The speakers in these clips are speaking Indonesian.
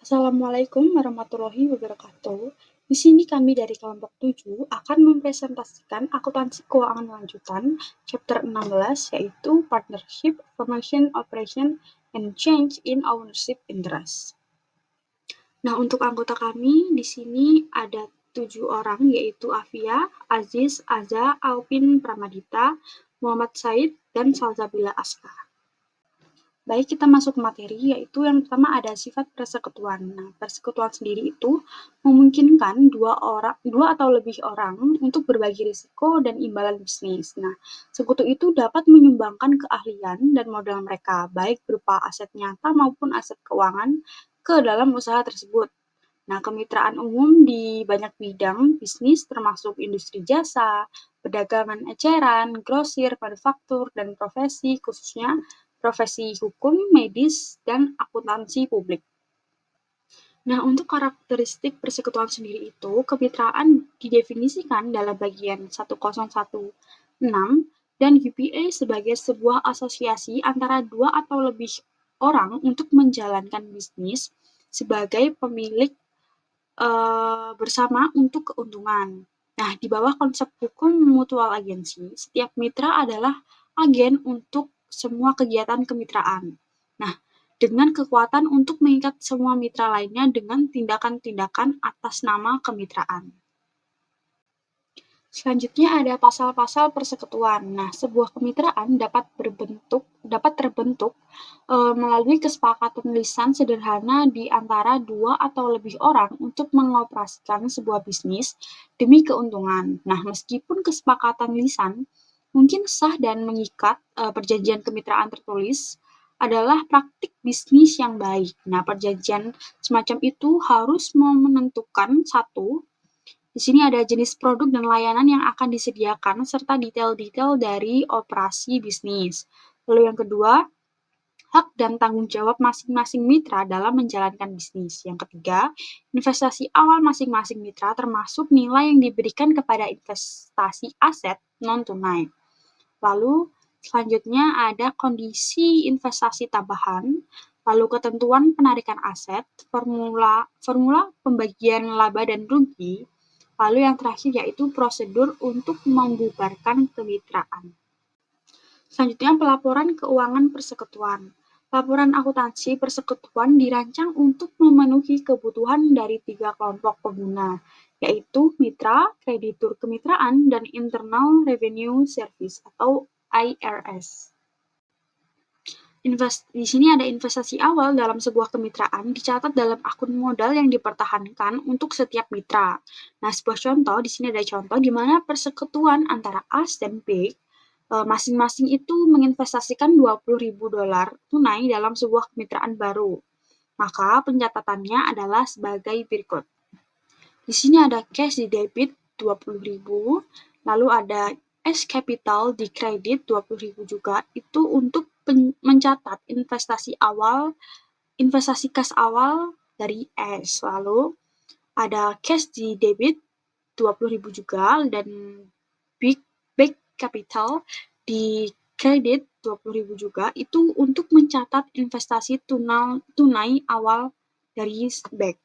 Assalamualaikum warahmatullahi wabarakatuh. Di sini kami dari kelompok 7 akan mempresentasikan akuntansi keuangan lanjutan chapter 16 yaitu Partnership, Formation, Operation, and Change in Ownership Interest. Nah, untuk anggota kami di sini ada 7 orang yaitu Afia, Aziz, Aza, Alvin Pramadita, Muhammad Said, dan Salsabila Aska. Baik, kita masuk ke materi, yaitu yang pertama ada sifat persekutuan. Nah, persekutuan sendiri itu memungkinkan dua atau lebih orang untuk berbagi risiko dan imbalan bisnis. Nah, sekutu itu dapat menyumbangkan keahlian dan modal mereka, baik berupa aset nyata maupun aset keuangan, ke dalam usaha tersebut. Nah, kemitraan umum di banyak bidang bisnis termasuk industri jasa, perdagangan eceran, grosir, manufaktur, dan profesi, khususnya profesi hukum, medis, dan akuntansi publik. Nah, untuk karakteristik persekutuan sendiri itu, kemitraan didefinisikan dalam bagian 1016 dan UPA sebagai sebuah asosiasi antara dua atau lebih orang untuk menjalankan bisnis sebagai pemilik bersama untuk keuntungan. Nah, di bawah konsep hukum mutual agency, setiap mitra adalah agen untuk semua kegiatan kemitraan. Nah, dengan kekuatan untuk mengikat semua mitra lainnya dengan tindakan-tindakan atas nama kemitraan. Selanjutnya ada pasal-pasal persekutuan. Nah, sebuah kemitraan dapat terbentuk melalui kesepakatan lisan sederhana di antara dua atau lebih orang untuk mengoperasikan sebuah bisnis demi keuntungan. Nah, meskipun kesepakatan lisan mungkin sah dan mengikat, perjanjian kemitraan tertulis adalah praktik bisnis yang baik. Nah, perjanjian semacam itu harus menentukan satu. Di sini ada jenis produk dan layanan yang akan disediakan serta detail-detail dari operasi bisnis. Lalu yang kedua, hak dan tanggung jawab masing-masing mitra dalam menjalankan bisnis. Yang ketiga, investasi awal masing-masing mitra termasuk nilai yang diberikan kepada investasi aset non-tunai. Lalu selanjutnya ada kondisi investasi tambahan, lalu ketentuan penarikan aset, formula pembagian laba dan rugi, lalu yang terakhir yaitu prosedur untuk membubarkan kemitraan. Selanjutnya pelaporan keuangan persekutuan. Laporan akuntansi persekutuan dirancang untuk memenuhi kebutuhan dari 3 kelompok pengguna, yaitu mitra, kreditur kemitraan, dan internal revenue service atau IRS. Di sini ada investasi awal dalam sebuah kemitraan dicatat dalam akun modal yang dipertahankan untuk setiap mitra. Nah, sebuah contoh, di sini ada contoh di mana persekutuan antara AS dan B masing-masing itu menginvestasikan $20.000 tunai dalam sebuah kemitraan baru. Maka pencatatannya adalah sebagai berikut. Di sini ada cash di debit 20.000, lalu ada S capital di kredit 20.000 juga, itu untuk mencatat investasi kas awal dari S. Lalu ada cash di debit 20.000 juga, dan back capital di kredit 20.000 juga, itu untuk mencatat investasi tunai awal dari back.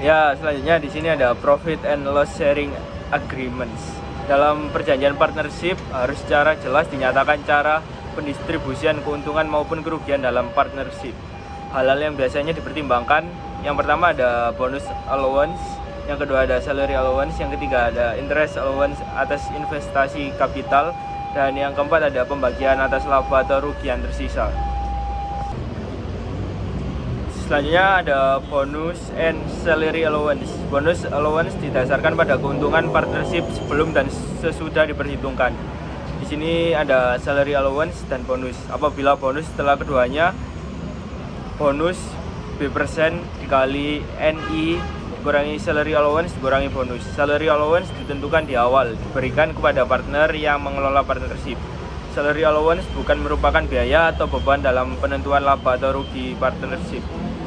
Ya, selanjutnya di sini ada profit and loss sharing agreements. Dalam perjanjian partnership harus secara jelas dinyatakan cara pendistribusian keuntungan maupun kerugian dalam partnership. Hal-hal yang biasanya dipertimbangkan, yang pertama ada bonus allowance, yang kedua ada salary allowance, yang ketiga ada interest allowance atas investasi kapital, dan yang keempat ada pembagian atas laba atau rugi yang tersisa. Selanjutnya ada bonus and salary allowance. Bonus allowance didasarkan pada keuntungan partnership sebelum dan sesudah diperhitungkan. Di sini ada salary allowance dan bonus. Apabila bonus setelah keduanya, bonus B% dikali NI kurangi salary allowance dikurangi bonus. Salary allowance ditentukan di awal, diberikan kepada partner yang mengelola partnership. Salary allowance bukan merupakan biaya atau beban dalam penentuan laba atau rugi partnership.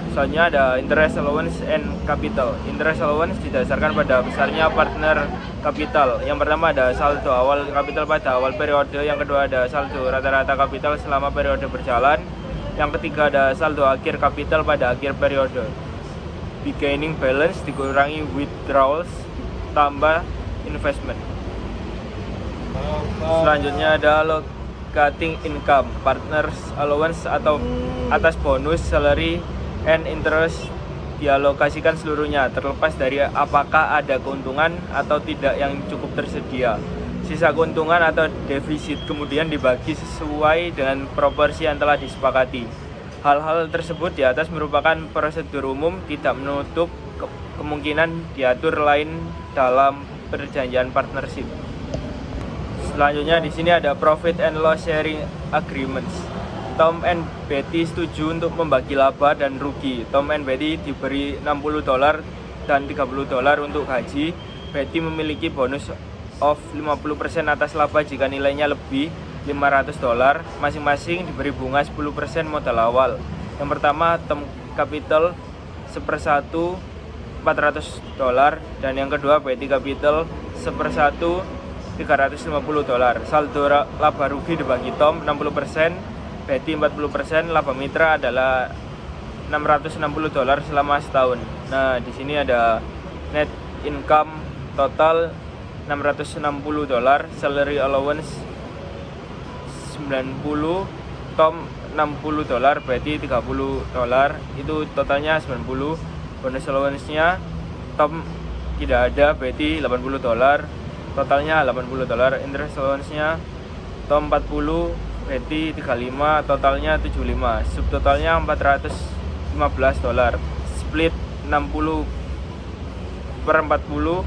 Selanjutnya ada interest allowance and capital. Interest allowance didasarkan pada besarnya partner kapital. Yang pertama ada saldo awal kapital pada awal periode, yang kedua ada saldo rata-rata kapital selama periode berjalan, yang ketiga ada saldo akhir kapital pada akhir periode. Beginning balance dikurangi withdrawals tambah investment. Selanjutnya ada allocating income, partners allowance atau atas bonus, salary, and interest dialokasikan seluruhnya, terlepas dari apakah ada keuntungan atau tidak yang cukup tersedia. Sisa keuntungan atau defisit kemudian dibagi sesuai dengan proporsi yang telah disepakati. Hal-hal tersebut di atas merupakan prosedur umum, tidak menutup kemungkinan diatur lain dalam perjanjian partnership. Selanjutnya di sini ada profit and loss sharing agreements. Tom and Betty setuju untuk membagi laba dan rugi. Tom and Betty diberi $60 dan $30 untuk gaji. Betty memiliki bonus of 50% atas laba jika nilainya lebih $500. Masing-masing diberi bunga 10% modal awal. Yang pertama Tom Capital 1/1 $400, dan yang kedua Betty Capital 1/1 $350. Saldo laba rugi dibagi Tom 60%, Betty 40%, laba mitra adalah $660 selama setahun. Nah, di sini ada net income total $660, salary allowance 90, Tom $60, Betty $30, itu totalnya 90. Bonus allowance-nya Tom tidak ada, Betty $80, totalnya $80. Interest allowance-nya Tom 40, Betty 35, totalnya 75. Subtotalnya $415. Split 60/40,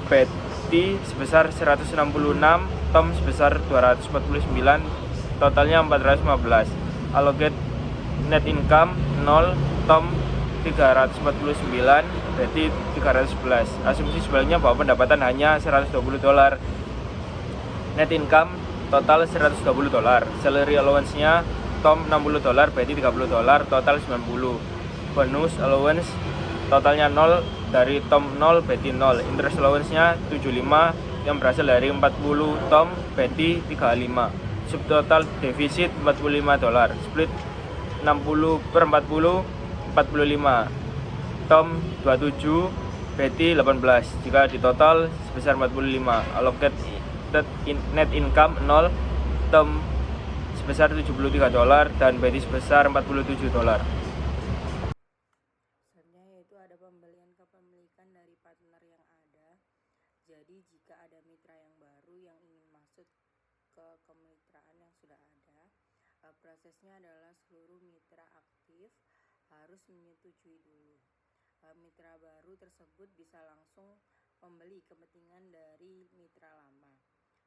Betty sebesar 166, Tom sebesar 249, totalnya 415. Allocate net income 0, Tom 349, Betty 311. Asumsi sebaliknya bahwa pendapatan hanya $120. Net income total $120. Salary allowance-nya Tom $60, Betty $30, total 90. Bonus allowance totalnya 0, dari Tom 0, Betty 0. Interest allowance-nya 75 yang berasal dari 40 Tom, Betty 35. Subtotal defisit $45. Split 60/40, 45. Tom 27, Betty 18. Jika ditotal sebesar 45. Allocate net income 0, Tom sebesar $73 dan Betty sebesar $47. Selanjutnya yaitu ada pembelian kepemilikan dari partner yang ada. Jadi jika ada mitra yang baru yang ingin masuk ke kemitraan yang sudah ada, prosesnya adalah seluruh mitra aktif harus menyetujui dulu. Mitra baru tersebut bisa langsung membeli kepentingan dari mitra lama.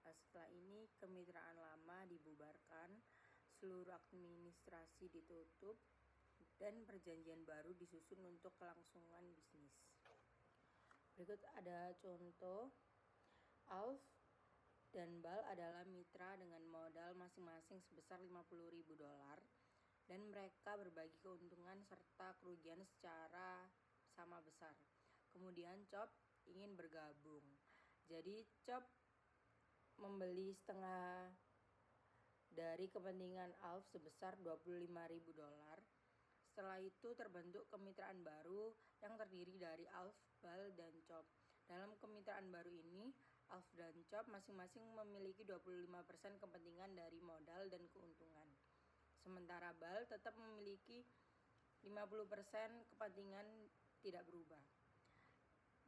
Setelah ini kemitraan lama dibubarkan, seluruh administrasi ditutup, dan perjanjian baru disusun untuk kelangsungan bisnis. Berikut ada contoh. Alf dan Bal adalah mitra dengan modal masing-masing sebesar $50.000 dan mereka berbagi keuntungan serta kerugian secara sama besar. Kemudian Chop ingin bergabung. Jadi Chop membeli setengah dari kepentingan Alf sebesar $25.000. Setelah itu terbentuk kemitraan baru yang terdiri dari ALF, BAL, dan COP. Dalam kemitraan baru ini, ALF dan COP masing-masing memiliki 25% kepentingan dari modal dan keuntungan. Sementara BAL tetap memiliki 50% kepentingan tidak berubah.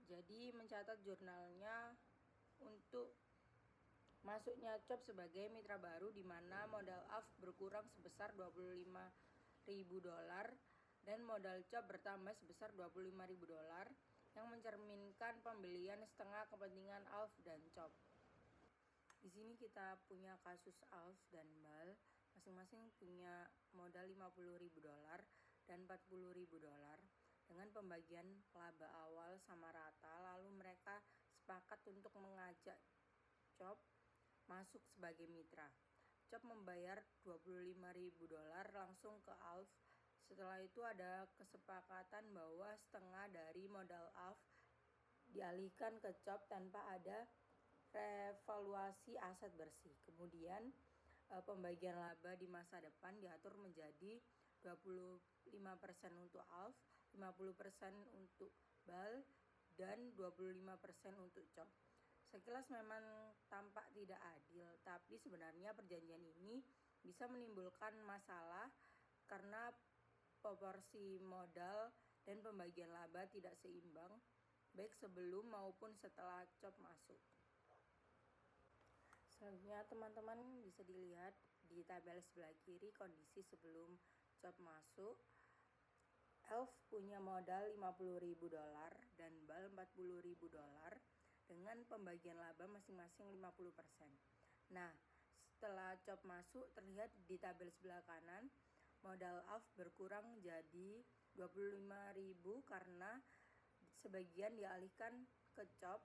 Jadi mencatat jurnalnya untuk masuknya COP sebagai mitra baru di mana modal ALF berkurang sebesar $25.000 dan modal COP bertambah sebesar $25.000 yang mencerminkan pembelian setengah kepentingan ALF dan COP. Di sini kita punya kasus ALF dan BAL, masing-masing punya modal $50.000 dan $40.000 dengan pembagian laba awal sama rata. Lalu mereka sepakat untuk mengajak COP masuk sebagai mitra. COP membayar $25.000 langsung ke ALF. Setelah itu ada kesepakatan bahwa setengah dari modal ALF dialihkan ke COP tanpa ada revaluasi aset bersih. Kemudian pembagian laba di masa depan diatur menjadi 25% untuk ALF, 50% untuk BAL, dan 25% untuk COP. Sekilas memang tampak tidak adil, tapi sebenarnya perjanjian ini bisa menimbulkan masalah karena proporsi modal dan pembagian laba tidak seimbang, baik sebelum maupun setelah COP masuk. Selanjutnya teman-teman bisa dilihat di tabel sebelah kiri kondisi sebelum COP masuk. ALF punya modal $50.000 dan BAL $40.000 dengan pembagian laba masing-masing 50%. Nah, setelah COP masuk terlihat di tabel sebelah kanan, modal ALF berkurang jadi $25.000 karena sebagian dialihkan ke COP,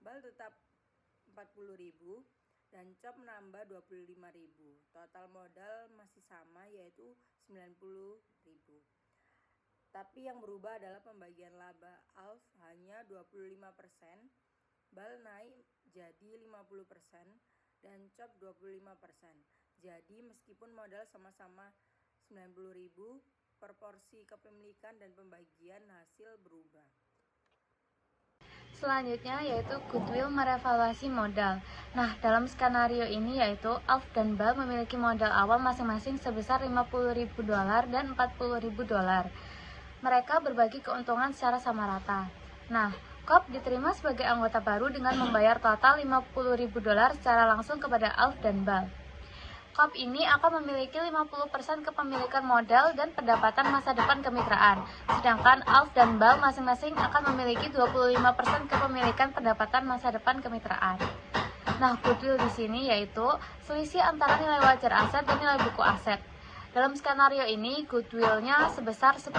BAL tetap $40.000 dan COP menambah $25.000. Total modal masih sama yaitu $90.000. Tapi yang berubah adalah pembagian laba ALF hanya 25%, BAL naik jadi 50% dan COP 25%. Jadi meskipun modal sama-sama $90.000, proporsi kepemilikan dan pembagian hasil berubah. Selanjutnya yaitu goodwill merevaluasi modal. Nah, dalam skenario ini yaitu ALF dan BAL memiliki modal awal masing-masing sebesar $50.000 dan $40.000. Mereka berbagi keuntungan secara sama rata. Nah, COP diterima sebagai anggota baru dengan membayar total $50.000 secara langsung kepada ALF dan BAL. COP ini akan memiliki 50% kepemilikan modal dan pendapatan masa depan kemitraan, sedangkan ALF dan BAL masing-masing akan memiliki 25% kepemilikan pendapatan masa depan kemitraan. Nah, goodwill di sini yaitu selisih antara nilai wajar aset dan nilai buku aset. Dalam skenario ini, goodwill-nya sebesar $10.000,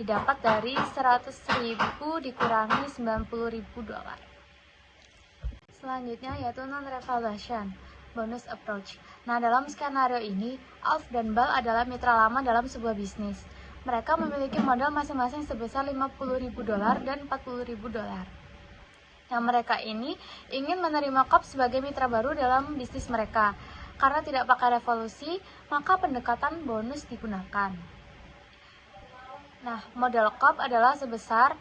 didapat dari $100.000 dikurangi $90.000. Selanjutnya yaitu non-revaluation, bonus approach. Nah, dalam skenario ini, ALF dan BAL adalah mitra lama dalam sebuah bisnis. Mereka memiliki modal masing-masing sebesar $50.000 dan $40.000. Yang mereka ini ingin menerima COP sebagai mitra baru dalam bisnis mereka. Karena tidak pakai revolusi, maka pendekatan bonus digunakan. Nah, modal COP adalah sebesar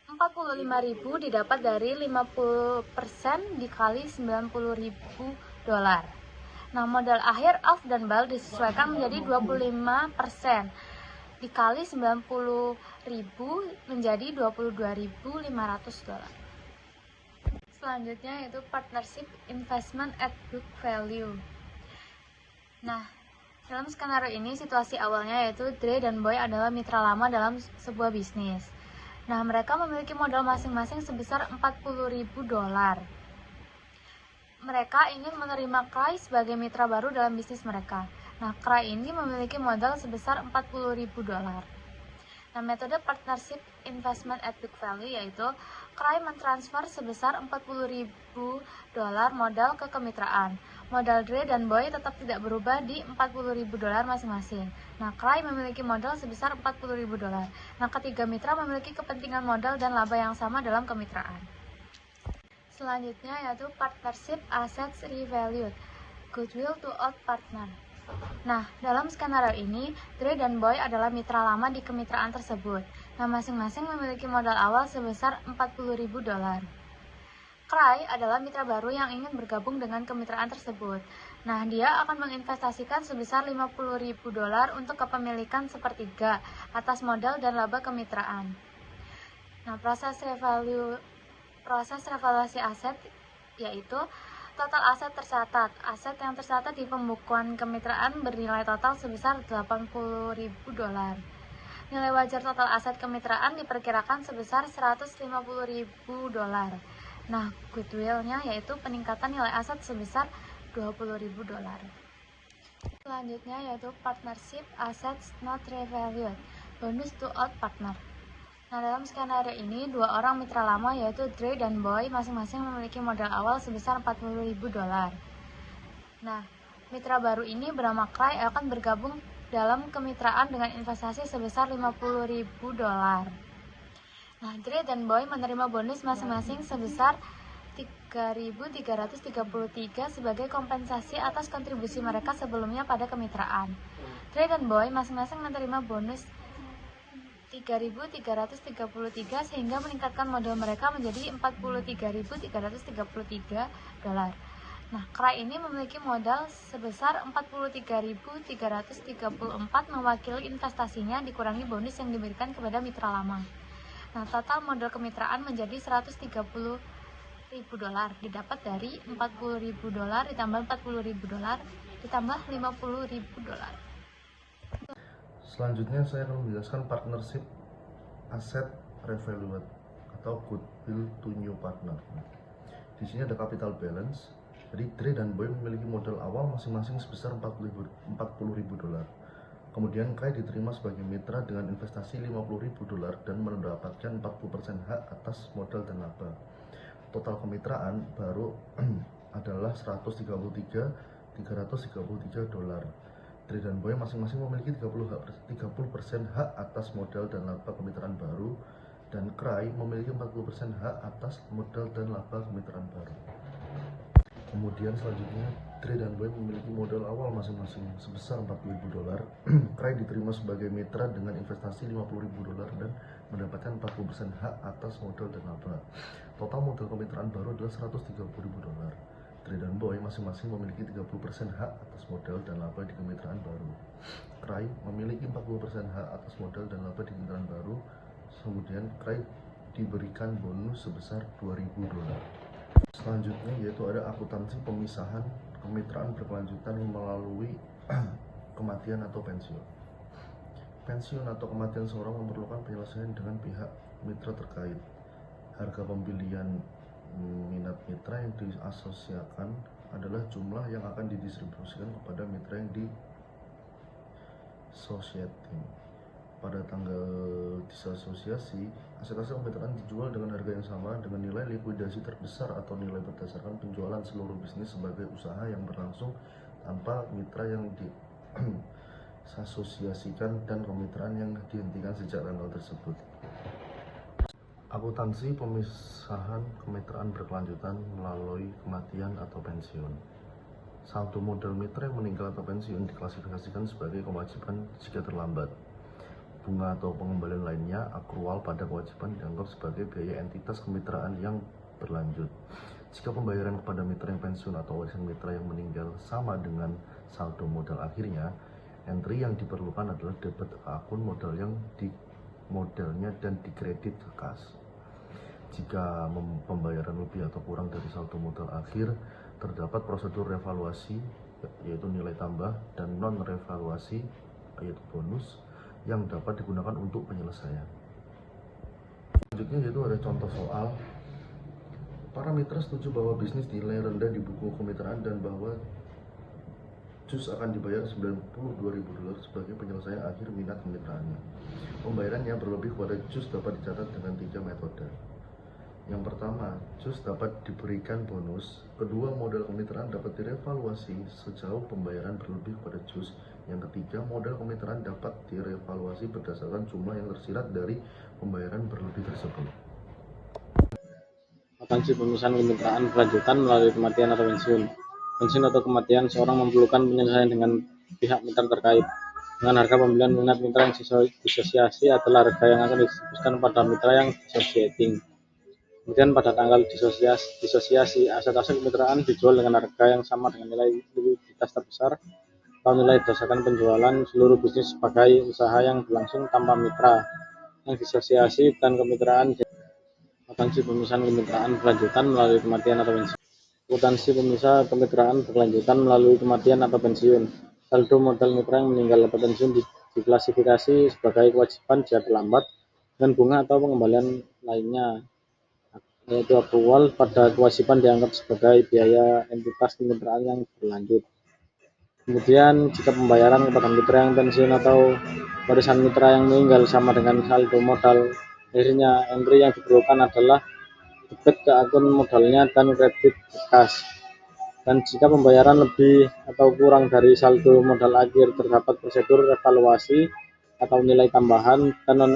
$45.000 didapat dari 50% dikali $90.000. Nah, modal akhir ALF dan BAL disesuaikan menjadi 25% dikali $90.000 menjadi $22.500. Selanjutnya yaitu partnership investment at book value. Nah, dalam skenario ini situasi awalnya yaitu Dre dan Boy adalah mitra lama dalam sebuah bisnis. Nah, mereka memiliki modal masing-masing sebesar $40.000. Mereka ingin menerima Cray sebagai mitra baru dalam bisnis mereka. Nah, Cray ini memiliki modal sebesar $40.000. Nah, metode partnership investment at book value yaitu Cray mentransfer sebesar $40.000 modal ke kemitraan. Modal Dre dan Boy tetap tidak berubah di $40.000 masing-masing. Nah, Cray memiliki modal sebesar $40.000. Nah, ketiga mitra memiliki kepentingan modal dan laba yang sama dalam kemitraan. Selanjutnya yaitu partnership assets revalued, goodwill to old partner. Nah, dalam skenario ini, Dre dan Boy adalah mitra lama di kemitraan tersebut. Nah, masing-masing memiliki modal awal sebesar $40.000. Cry adalah mitra baru yang ingin bergabung dengan kemitraan tersebut. Nah, dia akan menginvestasikan sebesar $50.000 untuk kepemilikan sepertiga atas modal dan laba kemitraan. Nah, proses revaluasi aset yaitu total aset tercatat. Aset yang tercatat di pembukuan kemitraan bernilai total sebesar $80.000. Nilai wajar total aset kemitraan diperkirakan sebesar $150.000. Nah, goodwill-nya yaitu peningkatan nilai aset sebesar $20.000. Selanjutnya yaitu partnership assets not revalued, bonus to out partner. Nah, dalam skenario ini, dua orang mitra lama yaitu Dre dan Boy masing-masing memiliki modal awal sebesar $40.000. Nah, mitra baru ini bernama Cry akan bergabung dalam kemitraan dengan investasi sebesar $50.000. Nah, Dre dan Boy menerima bonus masing-masing sebesar $3.333 sebagai kompensasi atas kontribusi mereka sebelumnya pada kemitraan. Dre dan Boy masing-masing menerima bonus $3.333 sehingga meningkatkan modal mereka menjadi $43.333. Nah, Cry ini memiliki modal sebesar $43.334 mewakili investasinya dikurangi bonus yang diberikan kepada mitra lama. Nah, total modal kemitraan menjadi $130.000 didapat dari $40.000 ditambah $40.000 ditambah $50.000. Selanjutnya saya akan menjelaskan partnership asset revalued atau goodwill to new partner. Di sini ada capital balance. Jadi Dre dan Boy memiliki modal awal masing-masing sebesar $40.000. Kemudian Cry diterima sebagai mitra dengan investasi $50.000 dan mendapatkan 40% hak atas modal dan laba. Total kemitraan baru adalah $133.333. Dre dan Boy masing-masing memiliki 30% hak atas modal dan laba kemitraan baru, dan Cry memiliki 40% hak atas modal dan laba kemitraan baru. Kemudian selanjutnya Dre dan Boy memiliki modal awal masing-masing sebesar $40.000. Cry diterima sebagai mitra dengan investasi $50.000 dan mendapatkan 40% hak atas modal dan laba. Total modal kemitraan baru adalah $130.000. Dre dan Boy masing-masing memiliki 30% hak atas modal dan laba di kemitraan baru. Cry memiliki 40% hak atas modal dan laba di kemitraan baru. Kemudian Cry diberikan bonus sebesar $2.000. Selanjutnya yaitu ada akuntansi pemisahan kemitraan berkelanjutan melalui kematian atau pensiun. Pensiun atau kematian seorang memerlukan penyelesaian dengan pihak mitra terkait. Harga pembelian minat mitra yang diasosiasikan adalah jumlah yang akan didistribusikan kepada mitra yang disosiating. Pada tanggal disasosiasi, aset-aset kemitraan dijual dengan harga yang sama dengan nilai likuidasi terbesar atau nilai berdasarkan penjualan seluruh bisnis sebagai usaha yang berlangsung tanpa mitra yang disasosiasikan dan kemitraan yang dihentikan sejak tanggal tersebut. Akuntansi pemisahan kemitraan berkelanjutan melalui kematian atau pensiun. Saldo modal mitra yang meninggal atau pensiun diklasifikasikan sebagai kewajiban jika terlambat. Bunga atau pengembalian lainnya, akrual pada kewajiban dianggap sebagai biaya entitas kemitraan yang berlanjut. Jika pembayaran kepada mitra yang pensiun atau warisan mitra yang meninggal sama dengan saldo modal akhirnya, entry yang diperlukan adalah debit ke akun modal yang di modalnya dan dikredit ke kas. Jika pembayaran lebih atau kurang dari saldo modal akhir, terdapat prosedur revaluasi yaitu nilai tambah dan non revaluasi yaitu bonus yang dapat digunakan untuk penyelesaian. Selanjutnya yaitu ada contoh soal. Para mitra setuju bahwa bisnis nilai rendah di buku kemitraan dan bahwa JUS akan dibayar $92.000 sebagai penyelesaian akhir minat kemitraannya. Pembayarannya berlebih kepada JUS dapat dicatat dengan 3 metode. Yang pertama, JUS dapat diberikan bonus. Kedua, modal kemitraan dapat direvaluasi sejauh pembayaran berlebih kepada JUS. Yang ketiga, modal kemitraan dapat direvaluasi berdasarkan jumlah yang tersirat dari pembayaran berlebih tersebut. Akuntansi pemisahan kemitraan berkelanjutan melalui kematian atau pensiun. Pensiun atau kematian seorang memerlukan penyelesaian dengan pihak mitra terkait. Dengan harga pembelian minat mitra yang disosiasi adalah harga yang akan didistribusikan pada mitra yang dissociating. Kemudian pada tanggal disosiasi, aset-aset kemitraan dijual dengan harga yang sama dengan nilai likuiditas terbesar atau nilai berdasarkan penjualan seluruh bisnis sebagai usaha yang berlangsung tanpa mitra yang disosiasi dan kemitraan. Akuntansi pemisahan kemitraan berkelanjutan melalui kematian atau pensiun. Akuntansi pemisahan kemitraan berkelanjutan melalui kematian atau pensiun. Saldo modal mitra yang meninggal atau pensiun diklasifikasi sebagai kewajiban jika terlambat dengan bunga atau pengembalian lainnya, yaitu akrual pada kewajiban dianggap sebagai biaya entitas kemitraan yang berlanjut. Kemudian jika pembayaran kepada mitra yang pensiun atau warisan mitra yang meninggal sama dengan saldo modal, akhirnya entry yang diperlukan adalah debit ke akun modalnya dan kredit ke kas. Dan jika pembayaran lebih atau kurang dari saldo modal akhir, terdapat prosedur revaluasi atau nilai tambahan dan non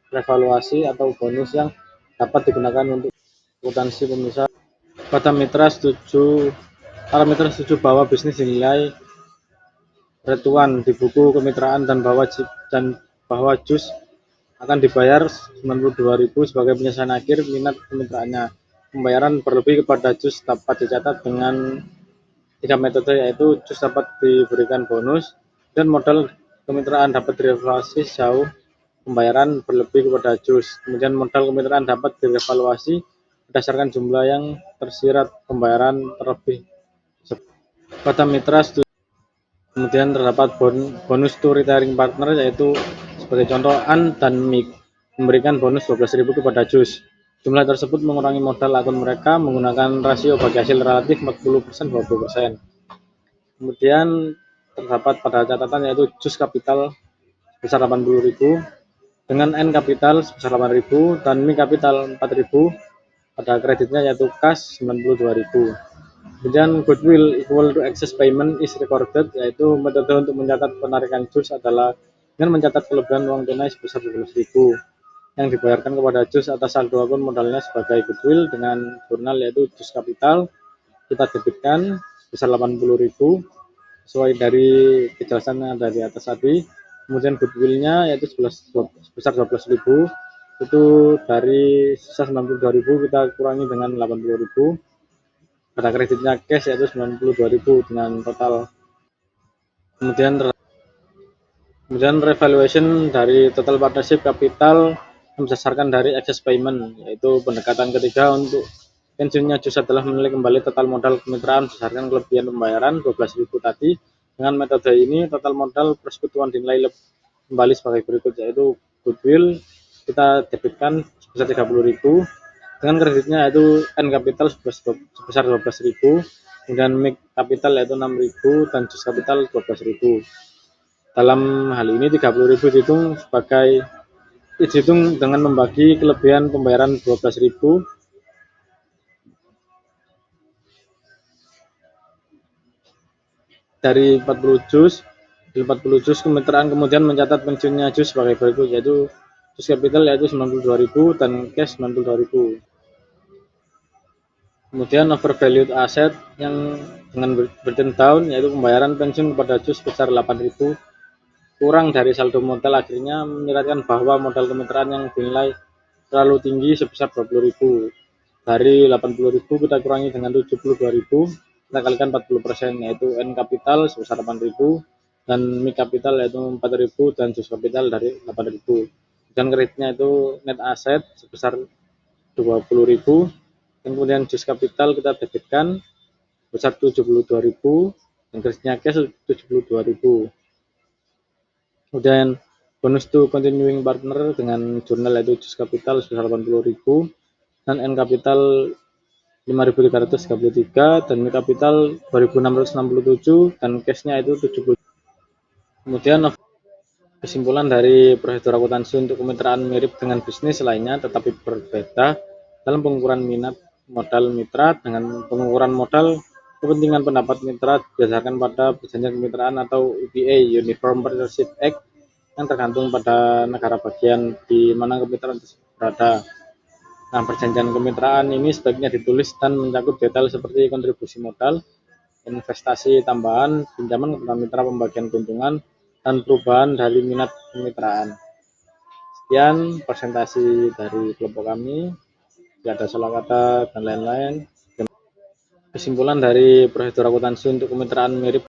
revaluasi atau bonus yang dapat digunakan untuk akuntansi pemisah. Para mitra setuju bahwa bisnis dinilai retuan di buku kemitraan dan bahwa JUS akan dibayar 92.000 sebagai penyelesaian akhir minat kemitraannya. Pembayaran berlebih kepada JUS dapat dicatat dengan 3 metode, yaitu JUS dapat diberikan bonus dan modal kemitraan dapat direvaluasi sejauh pembayaran berlebih kepada JUS. Kemudian modal kemitraan dapat direvaluasi berdasarkan jumlah yang tersirat pembayaran terlebih. Pada mitra kemudian terdapat bonus to retiring partner, yaitu sebagai contoh An dan Mik memberikan bonus 12.000 kepada JUS. Jumlah tersebut mengurangi modal akun mereka menggunakan rasio bagi hasil relatif 40% 20%. Kemudian terdapat pada catatan yaitu JUS kapital sebesar 80.000 dengan N kapital sebesar 8.000 dan Mik kapital 4.000. Pada kreditnya yaitu kas 92.000. Kemudian goodwill equal to excess payment is recorded, yaitu metode untuk mencatat penarikan JUS adalah dengan mencatat kelebihan uang tunai sebesar 12.000 yang dibayarkan kepada JUS atas saldo akun modalnya sebagai goodwill dengan jurnal yaitu JUS kapital kita debitkan sebesar 80.000 sesuai dari kejelasan yang ada di atas tadi. Kemudian goodwillnya yaitu sebesar 12.000, itu dari sisa 92.000 kita kurangi dengan 80.000. Pada kreditnya cash yaitu 92.000 dengan total. Kemudian revaluation dari total partnership capital berdasarkan dari excess payment, yaitu pendekatan ketiga untuk pensiunnya JUS adalah menilai kembali total modal kemitraan berdasarkan kelebihan pembayaran 12.000 tadi. Dengan metode ini total modal persekutuan dinilai kembali sebagai berikut, yaitu goodwill kita debitkan sebesar 30.000 dengan kreditnya yaitu N kapital sebesar 12.000, kemudian Mik kapital yaitu 6.000 dan JUS kapital 12.000. Dalam hal ini 30.000 dihitung dengan membagi kelebihan pembayaran 12.000 dari 40 JUS. Di 40 JUS kemitraan kemudian mencatat pensiunnya JUS sebagai berikut, yaitu JUS kapital yaitu 92.000 dan cash 92.000. Kemudian overvalued asset yang dengan written down, yaitu pembayaran pensiun kepada JUS sebesar 8.000 kurang dari saldo modal akhirnya menyiratkan bahwa modal kemitraan yang dinilai terlalu tinggi sebesar 20.000. Dari 80.000 kita kurangi dengan 72.000, kita kalikan 40%, yaitu N kapital sebesar 8.000 dan Mik kapital yaitu 4.000 dan JUS kapital dari 8.000. Dan kreditnya itu net asset sebesar 20.000. Kemudian JUS kapital kita debitkan sebesar 72.000 dan kreditnya cash 72.000. Kemudian bonus to continuing partner dengan jurnal yaitu JUS kapital sebesar 80.000 dan N kapital 5.333 dan Mik kapital 2.667 dan cashnya itu 70. Kemudian kesimpulan dari prosedur akuntansi untuk kemitraan mirip dengan bisnis lainnya tetapi berbeda dalam pengukuran minat modal mitra. Dengan pengukuran modal, kepentingan pendapat mitra berdasarkan pada perjanjian kemitraan atau UPA Uniform Partnership Act yang tergantung pada negara bagian di mana kemitraan tersebut berada. Nah, perjanjian kemitraan ini sebaiknya ditulis dan mencakup detail seperti kontribusi modal, investasi tambahan, pinjaman kepada mitra, pembagian keuntungan, dan perubahan dari minat kemitraan. Sekian presentasi dari kelompok kami, tidak ada salah kata dan lain-lain. Kesimpulan dari prosedur akuntansi untuk kemitraan mirip